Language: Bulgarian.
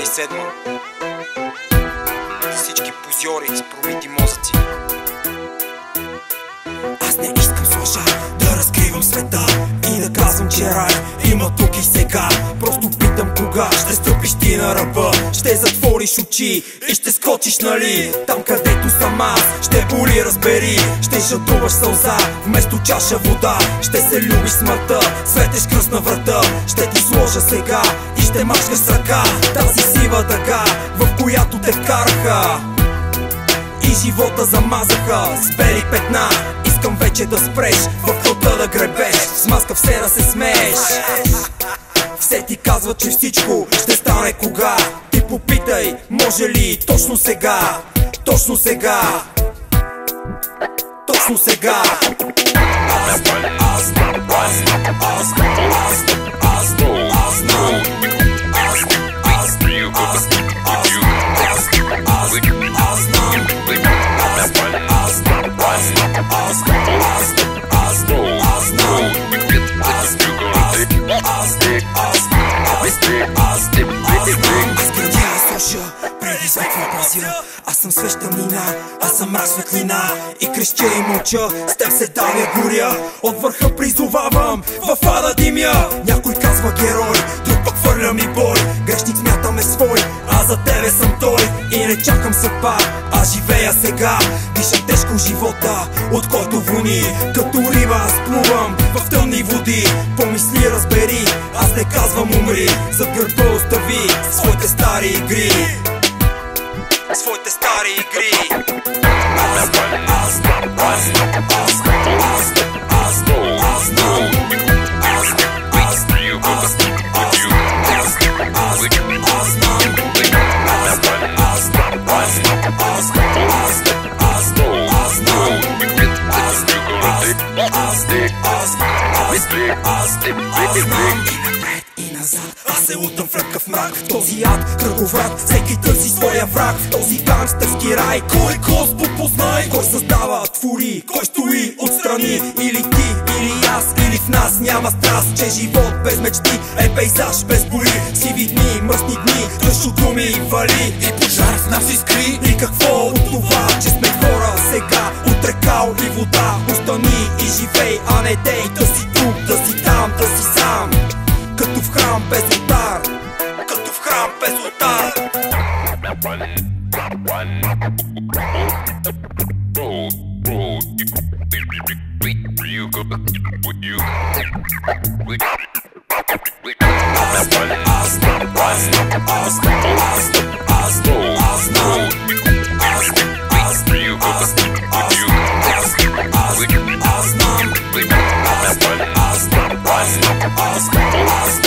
2007. За всички позьори с пробити мозъци. Аз не искам с лъжа да разкривам света и да казвам, че рай има тук и сега. Просто питам кога ще стъпиш ти на ръба, ще затвориш очи и ще скочиш, нали? Там където съм аз, ще боли, разбери. Ще жадуваш сълза вместо чаша вода, ще се любиш смъртта, светеш кръст на врата. Ще ти сложа сега и ще мачкаш с ръка тази сива дъга, в която те вкараха и живота замазаха с бели петна. Искам вече да спреш, в кълта да гребеш, с маска все да се смееш. Все ти казва, че всичко ще стане кога. Ти попитай, може ли точно сега? Точно сега. Точно сега. Аз Аз съм свещанина, аз съм мрак светлина и крещя и мълча, с теб се давя горя. От върха призовавам, в ада димя. Някой казва герой, друг пък хвърля ми бой. Грешник смятаме свой, а за тебе съм той. И не чакам съдба, аз живея сега. Дишам тежко живота, от който вони. Като риба аз плувам в тъмни води. Помисли, разбери, аз не казвам умри. Зад гърба остави своите стари игри, своите стари игри. Аз се лутам в лепкав мрак, в този ад, кръговрат. Всеки търси своя враг в този гангстърски рай. Кой Господ познай? Кой създава, твори, кой стои отстрани? Или ти, или аз, или в нас няма страст. Че живот без мечти е пейзаж без бои. Сиви дни, мръсни дни, тъжо думи вали и пожар в нас искри. И какво от това, че сме хора сега? Утре кал и вода, остани и живей, а не дей да си тук, да си там, да си сам. Като в храм без олтар, като в храм без олтар. Аз